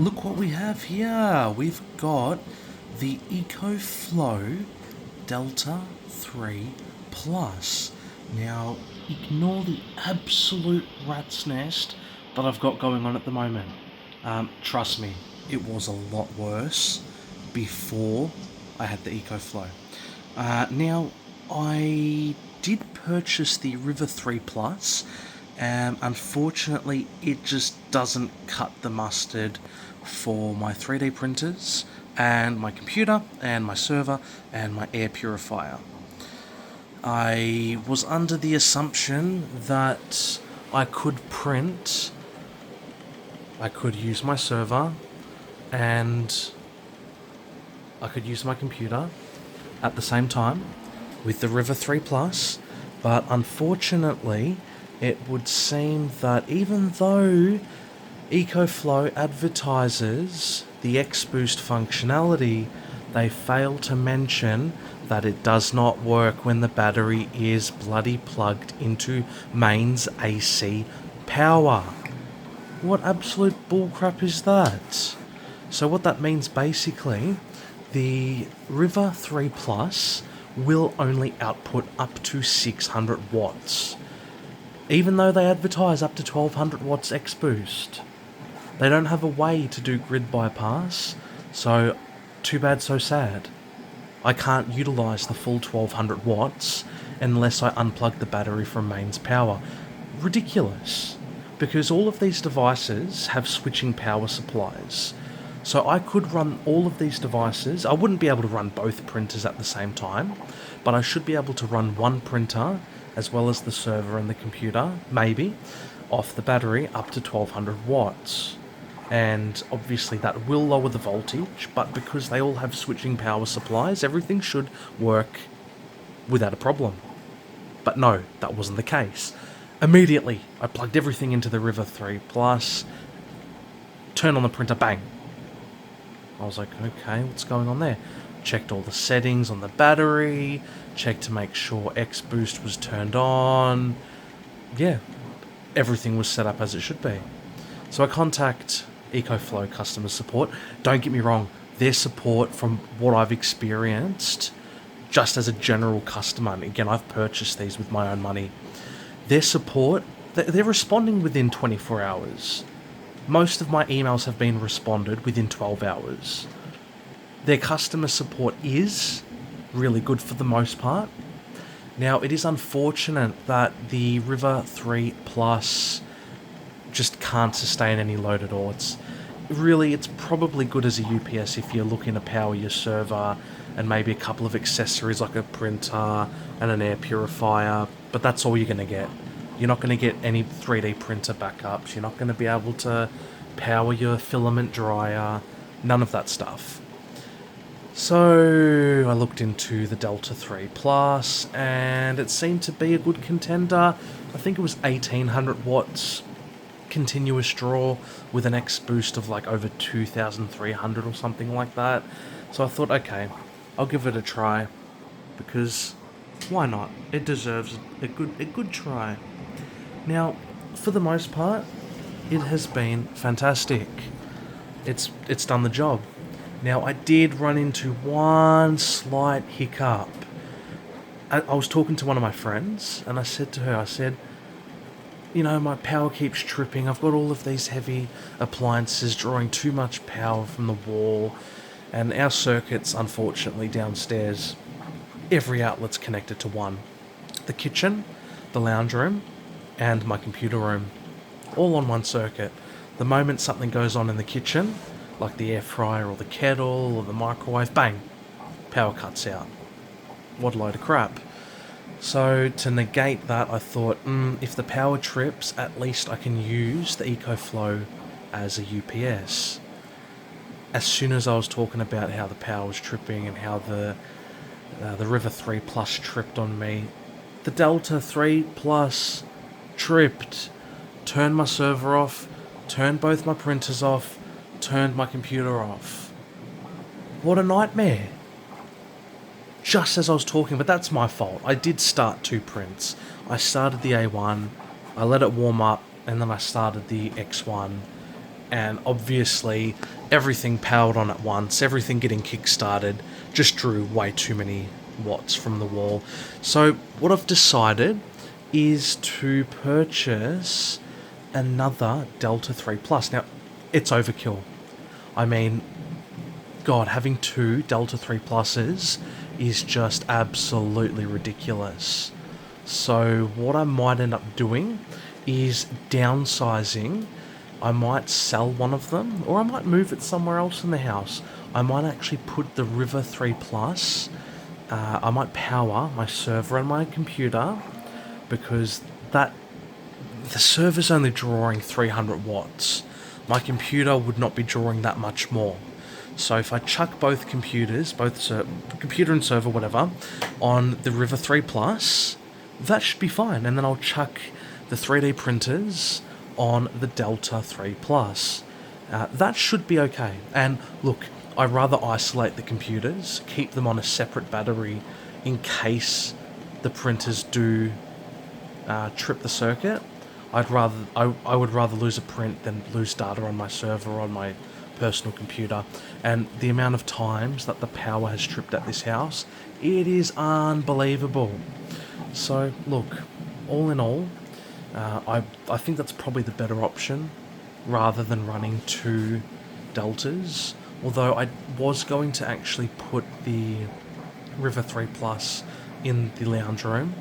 Look what we have here. We've got the EcoFlow Delta 3 Plus. Now, ignore the absolute rat's nest that I've got going on at the moment. Trust me, it was a lot worse before I had the EcoFlow. Now, I did purchase the River 3 Plus. Unfortunately, it just doesn't cut the mustard for my 3D printers and my computer and my server and my air purifier. I was under the assumption that I could use my server and I could use my computer at the same time with the River 3 Plus, but unfortunately it would seem that even though EcoFlow advertises the X-Boost functionality, they fail to mention that it does not work when the battery is bloody plugged into mains AC power. What absolute bullcrap is that? So what that means basically, the River 3 Plus will only output up to 600 watts. Even though they advertise up to 1200 watts X-Boost. They don't have a way to do grid bypass, so too bad so sad. I can't utilise the full 1200 watts unless I unplug the battery from mains power. Ridiculous. Because all of these devices have switching power supplies. So I could run all of these devices. I wouldn't be able to run both printers at the same time, but I should be able to run one printer as well as the server and the computer, maybe, off the battery up to 1200 watts. And obviously that will lower the voltage, but because they all have switching power supplies, everything should work without a problem. But no, that wasn't the case. Immediately, I plugged everything into the River 3 Plus, turned on the printer, bang. I was like, okay, what's going on there? Checked all the settings on the battery, checked to make sure X-Boost was turned on. Yeah, everything was set up as it should be. So I contact EcoFlow customer support. Don't get me wrong, their support, from what I've experienced, just as a general customer, and again, I've purchased these with my own money, their support, they're responding within 24 hours. Most of my emails have been responded within 12 hours. Their customer support is really good for the most part. Now, it is unfortunate that the River 3 Plus just can't sustain any load at all. It's probably good as a UPS if you're looking to power your server and maybe a couple of accessories like a printer and an air purifier, but that's all you're going to get. You're not going to get any 3D printer backups. You're not going to be able to power your filament dryer. None of that stuff. So I looked into the Delta 3 Plus and it seemed to be a good contender. I think it was 1800 watts continuous draw with an X-Boost of like over 2300 or something like that. So I thought, okay, I'll give it a try because why not? It deserves a good try. Now, for the most part, it has been fantastic. It's done the job. Now, I did run into one slight hiccup. I was talking to one of my friends, and I said to her, you know, my power keeps tripping. I've got all of these heavy appliances drawing too much power from the wall, and our circuits, unfortunately, downstairs, every outlet's connected to one. The kitchen, the lounge room, and my computer room, all on one circuit. The moment something goes on in the kitchen, like the air fryer or the kettle or the microwave, bang, power cuts out. What a load of crap. So to negate that, I thought, if the power trips, at least I can use the EcoFlow as a UPS. As soon as I was talking about how the power was tripping and how the River 3 Plus tripped on me, the Delta 3 Plus tripped. Turned my server off, turned both my printers off, turned my computer off. What a nightmare. Just as I was talking, but that's my fault. I did start two prints. I started the A1, I let it warm up, and then I started the X1. and obviously everything powered on at once, everything getting kick-started, just drew way too many watts from the wall. So what I've decided is to purchase another Delta 3 Plus. Now, it's overkill. I mean, God, having two Delta 3 Pluses is just absolutely ridiculous. So what I might end up doing is downsizing. I might sell one of them, or I might move it somewhere else in the house. I might actually put the River 3 Plus, I might power my server and my computer, because the server's only drawing 300 watts. My computer would not be drawing that much more. So if I chuck both computers, computer and server, whatever, on the River 3 Plus, that should be fine. And then I'll chuck the 3D printers on the Delta 3 Plus. That should be okay. And look, I'd rather isolate the computers, keep them on a separate battery in case the printers do trip the circuit. I would rather lose a print than lose data on my server or on my personal computer. And the amount of times that the power has tripped at this house, it is unbelievable. So look, all in all, I think that's probably the better option rather than running two Deltas. Although I was going to actually put the River 3 Plus in the lounge room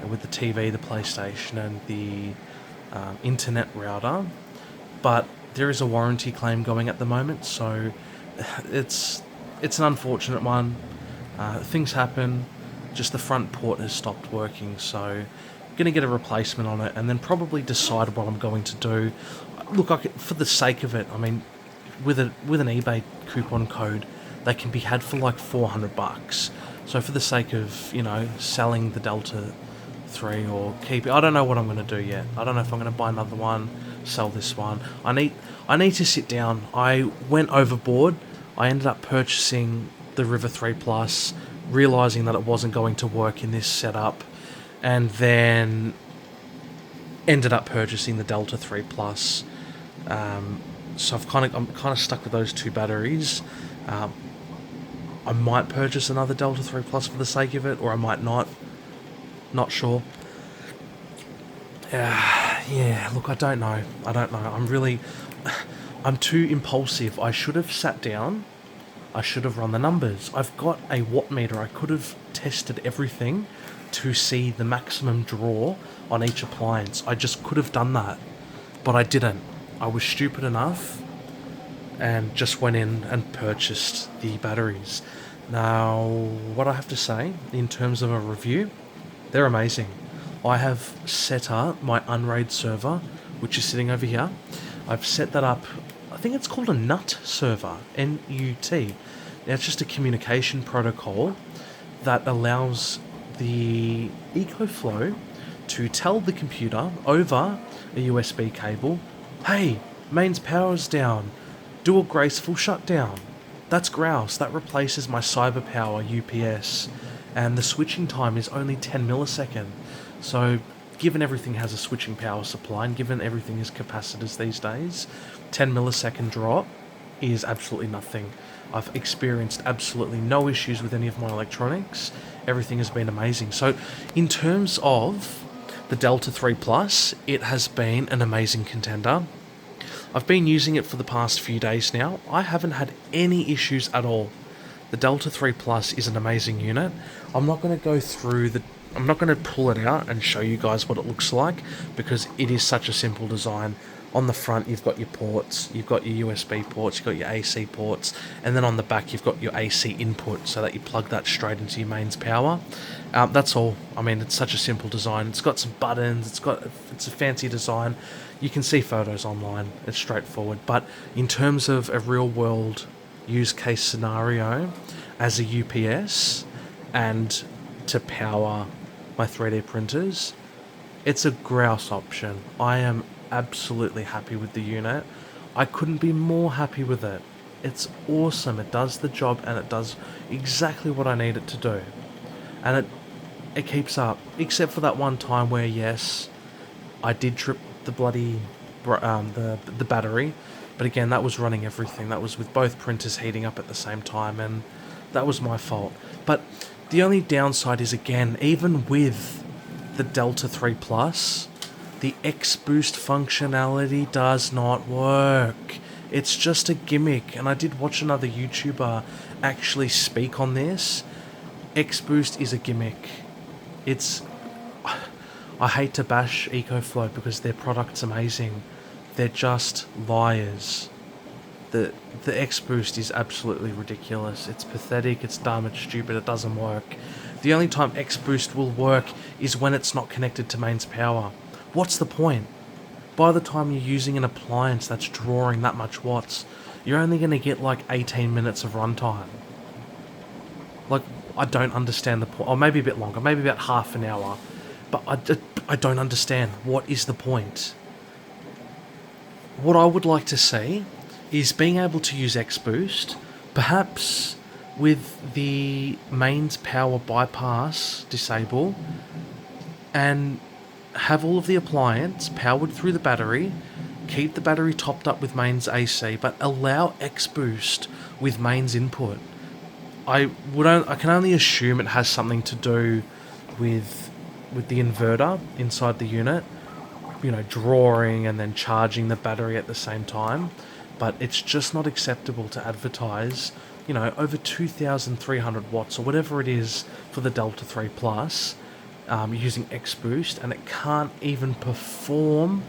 with the TV, the PlayStation, and the internet router, but there is a warranty claim going at the moment, so it's an unfortunate one. Things happen. Just the front port has stopped working, so I'm going to get a replacement on it and then probably decide what I'm going to do. Look, for the sake of it, I mean, with an eBay coupon code, they can be had for like $400. So for the sake of, selling the Delta 3 or keep it, I don't know what I'm going to do yet. I don't know if I'm going to buy another one, sell this one. I need to sit down. I went overboard. I ended up purchasing the River 3 Plus, realizing that it wasn't going to work in this setup, and then ended up purchasing the Delta 3 Plus. So I'm kind of stuck with those two batteries. I might purchase another Delta 3 Plus for the sake of it, or I might not. Not sure. Yeah, look, I don't know. I'm too impulsive. I should have sat down. I should have run the numbers. I've got a watt meter. I could have tested everything to see the maximum draw on each appliance. I just could have done that, but I didn't. I was stupid enough and just went in and purchased the batteries. Now, what I have to say in terms of a review, they're amazing. I have set up my Unraid server, which is sitting over here. I've set that up, I think it's called a NUT server, N-U-T. Now, it's just a communication protocol that allows the EcoFlow to tell the computer over a USB cable, hey, mains power's down, do a graceful shutdown. That's grouse. That replaces my CyberPower UPS. And the switching time is only 10 millisecond. So, given everything has a switching power supply, and given everything is capacitors these days, 10 millisecond drop is absolutely nothing. I've experienced absolutely no issues with any of my electronics. Everything has been amazing. So, in terms of the Delta 3 Plus, it has been an amazing contender. I've been using it for the past few days now. I haven't had any issues at all. The Delta 3 Plus is an amazing unit. I'm not going to pull it out and show you guys what it looks like, because it is such a simple design. On the front, you've got your ports, you've got your USB ports, you've got your AC ports, and then on the back, you've got your AC input so that you plug that straight into your mains power. That's all. I mean, it's such a simple design. It's got some buttons, it's a fancy design. You can see photos online. It's straightforward. But in terms of a real world use case scenario as a UPS and to power my 3D printers, it's a grouse option. I am absolutely happy with the unit. I couldn't be more happy with it. It's awesome. It does the job and it does exactly what I need it to do. And it keeps up, except for that one time where, yes, I did trip the bloody the battery, But again, that was running everything. That was with both printers heating up at the same time, and that was my fault. But the only downside is, again, even with the Delta 3 Plus, the X-Boost functionality does not work. It's just a gimmick, and I did watch another YouTuber actually speak on this. X-Boost is a gimmick. I hate to bash EcoFlow because their product's amazing. They're just liars. The X-Boost is absolutely ridiculous. It's pathetic, it's dumb, it's stupid, it doesn't work. The only time X-Boost will work is when it's not connected to mains power. What's the point? By the time you're using an appliance that's drawing that much watts, you're only going to get like 18 minutes of runtime. Like, I don't understand the point. Or maybe a bit longer, maybe about half an hour. But I don't understand. What is the point? What I would like to see is being able to use X-Boost, perhaps with the mains power bypass disable, and have all of the appliance powered through the battery, keep the battery topped up with mains AC, but allow X-Boost with mains input. I can only assume it has something to do with the inverter inside the unit, drawing and then charging the battery at the same time. But it's just not acceptable to advertise, over 2,300 watts or whatever it is for the Delta 3 Plus, using X-Boost, and it can't even perform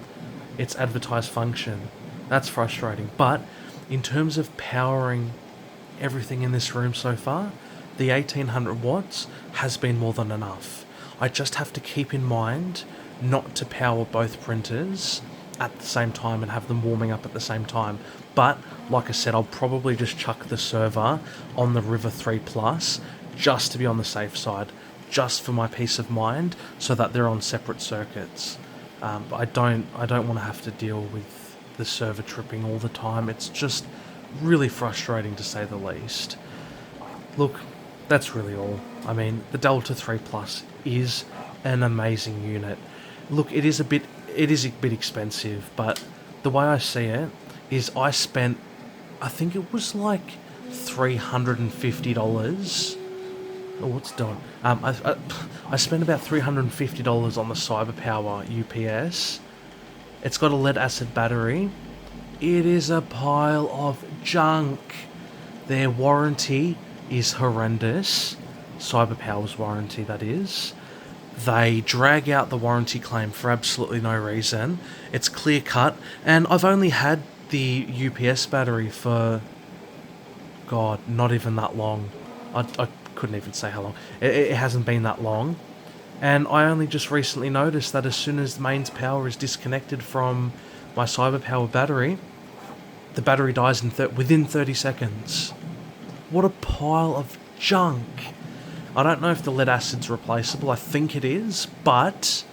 its advertised function. That's frustrating. But in terms of powering everything in this room so far, the 1,800 watts has been more than enough. I just have to keep in mind not to power both printers at the same time and have them warming up at the same time. But like I said, I'll probably just chuck the server on the River 3 Plus just to be on the safe side, just for my peace of mind, so that they're on separate circuits. But I don't want to have to deal with the server tripping all the time. It's just really frustrating, to say the least. Look, that's really all. I mean, the Delta 3 Plus is an amazing unit. Look, it is a bit expensive, but the way I see it is I spent, I think it was like $350. Oh, what's done? I spent about $350 on the CyberPower UPS. It's got a lead acid battery. It is a pile of junk. Their warranty is horrendous. CyberPower's warranty, that is. They drag out the warranty claim for absolutely no reason. It's clear cut, and I've only had the UPS battery for, God, not even that long. I couldn't even say how long. It hasn't been that long. And I only just recently noticed that as soon as the mains power is disconnected from my CyberPower battery, the battery dies within 30 seconds. What a pile of junk. I don't know if the lead acid's replaceable. I think it is, but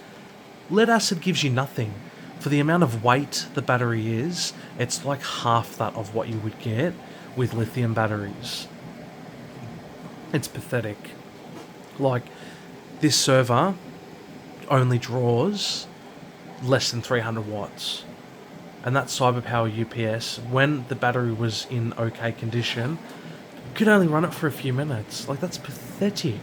lead acid gives you nothing. For the amount of weight the battery is, it's like half that of what you would get with lithium batteries. It's pathetic. Like, this server only draws less than 300 watts. And that CyberPower UPS, when the battery was in okay condition, could only run it for a few minutes. Like, that's pathetic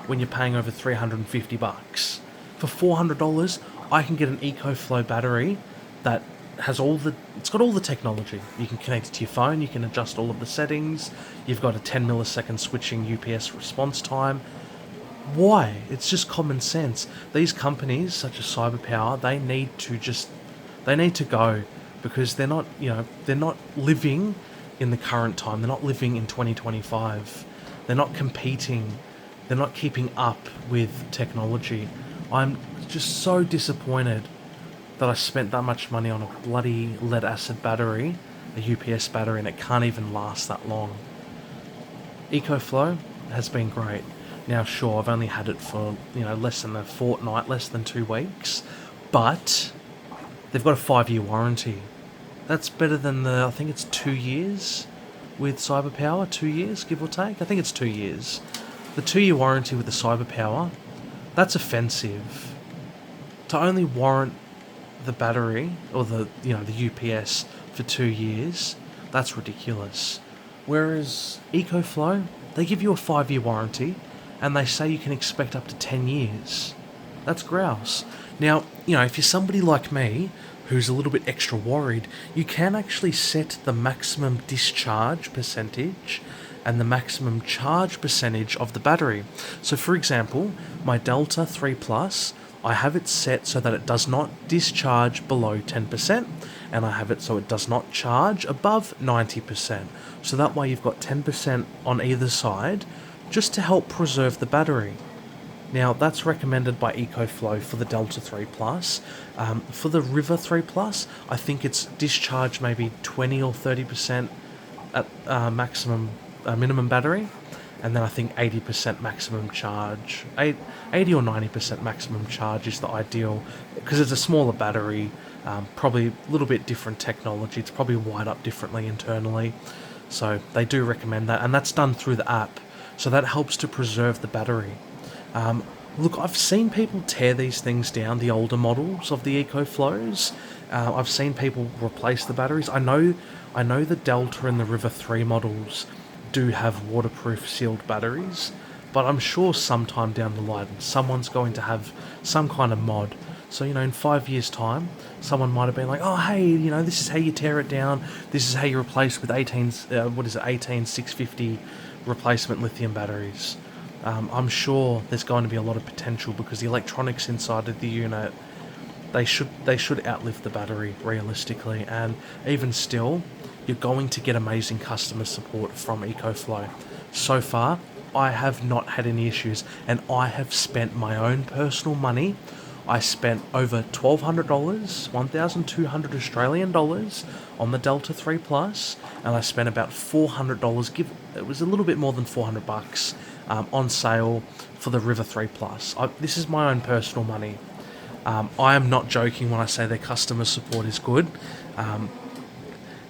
when you're paying over $350. For $400, I can get an EcoFlow battery that has it's got all the technology. You can connect it to your phone, you can adjust all of the settings, you've got a 10 millisecond switching UPS response time. Why? It's just common sense. These companies, such as CyberPower, they need to go, because they're not living in the current time. They're not living in 2025. They're not competing. They're not keeping up with technology. I'm just so disappointed that I spent that much money on a bloody lead acid battery, a UPS battery, and it can't even last that long. EcoFlow has been great. Now, sure, I've only had it for, less than a fortnight, less than 2 weeks, but they've got a 5-year warranty. That's better than I think it's 2 years with CyberPower, 2 years, give or take. I think it's 2 years. The 2-year warranty with the CyberPower, that's offensive. To only warrant the battery, or the UPS, for 2 years, that's ridiculous. Whereas EcoFlow, they give you a 5-year warranty, and they say you can expect up to 10 years. That's grouse. Now, if you're somebody like me, who's a little bit extra worried, you can actually set the maximum discharge percentage and the maximum charge percentage of the battery. So for example, my Delta 3 Plus, I have it set so that it does not discharge below 10%, and I have it so it does not charge above 90%. So that way you've got 10% on either side, just to help preserve the battery. Now, that's recommended by EcoFlow for the Delta 3 Plus. For the River 3 Plus, I think it's discharge maybe 20 or 30% at minimum battery, and then I think 80% maximum charge. 80 or 90% maximum charge is the ideal, because it's a smaller battery, probably a little bit different technology. It's probably wired up differently internally, so they do recommend that, and that's done through the app, so that helps to preserve the battery. Look, I've seen people tear these things down, the older models of the EcoFlows. I've seen people replace the batteries. I know the Delta and the River 3 models do have waterproof sealed batteries, but I'm sure sometime down the line someone's going to have some kind of mod. So, in 5 years' time, someone might have been like, oh, hey, this is how you tear it down. This is how you replace with 18650 replacement lithium batteries. I'm sure there's going to be a lot of potential, because the electronics inside of the unit, they should outlive the battery realistically, and even still, you're going to get amazing customer support from EcoFlow. So far, I have not had any issues, and I have spent my own personal money. I spent over $1,200, 1,200 Australian dollars on the Delta 3 Plus, and I spent about $400. It was a little bit more than $400 on sale for the River 3 Plus. This is my own personal money. I am not joking when I say their customer support is good.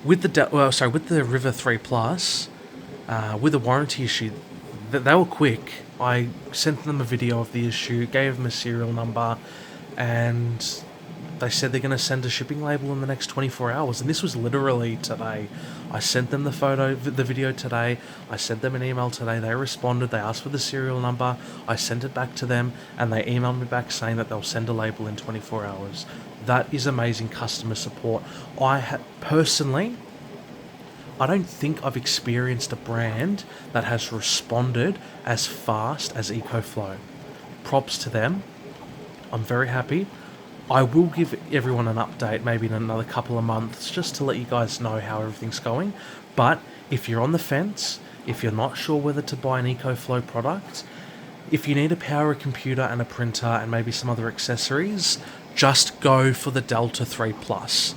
With the River 3 Plus, with the warranty issue, they were quick. I sent them a video of the issue, gave them a serial number, and they said they're going to send a shipping label in the next 24 hours. And this was literally today. I sent them the video today. I sent them an email today. They responded. They asked for the serial number. I sent it back to them, and they emailed me back saying that they'll send a label in 24 hours. That is amazing customer support. Personally, I don't think I've experienced a brand that has responded as fast as EcoFlow. Props to them. I'm very happy. I will give everyone an update maybe in another couple of months, just to let you guys know how everything's going. But if you're on the fence, if you're not sure whether to buy an EcoFlow product, if you need to power a computer and a printer and maybe some other accessories, just go for the Delta 3 Plus.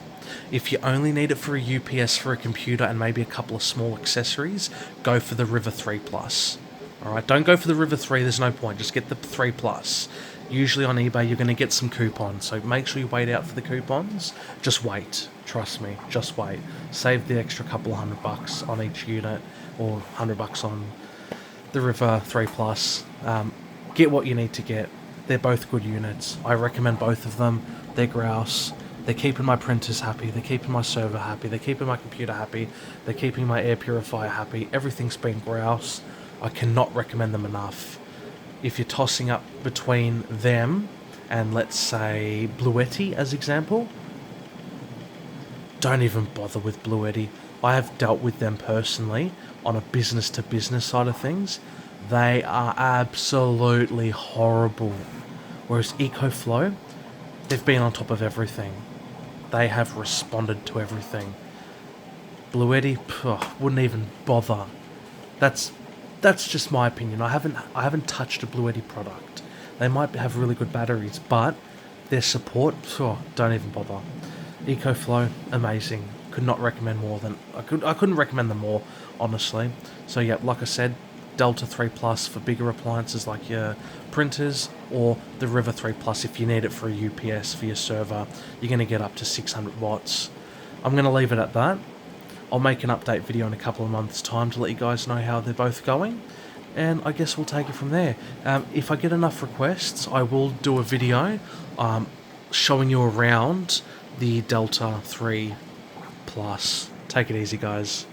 If you only need it for a UPS for a computer and maybe a couple of small accessories, go for the River 3 Plus. Alright, don't go for the River 3, there's no point, just get the 3 Plus. Usually on eBay you're going to get some coupons, so make sure you wait out for the coupons. Just wait, trust me, just wait. Save the extra couple of $100 on each unit, or $100 on the River 3 Plus. Get what you need to get. They're both good units. I recommend both of them. They're grouse. They're keeping my printers happy. They're keeping my server happy. They're keeping my computer happy. They're keeping my air purifier happy. Everything's been grouse. I cannot recommend them enough. If you're tossing up between them and, let's say, Bluetti as example, don't even bother with Bluetti. I have dealt with them personally on a business-to-business side of things. They are absolutely horrible. Whereas EcoFlow, they've been on top of everything. They have responded to everything. Bluetti, wouldn't even bother. That's just my opinion. I haven't touched a Bluetti product. They might have really good batteries, but their support, don't even bother. EcoFlow, amazing. Could not recommend more than I couldn't recommend them more, honestly. So yeah, like I said, Delta 3 Plus for bigger appliances like your printers, or the River 3 Plus if you need it for a UPS for your server. You're going to get up to 600 watts. I'm going to leave it at that. I'll make an update video in a couple of months' time to let you guys know how they're both going, and I guess we'll take it from there. If I get enough requests, I will do a video showing you around the Delta 3 Plus. Take it easy, guys.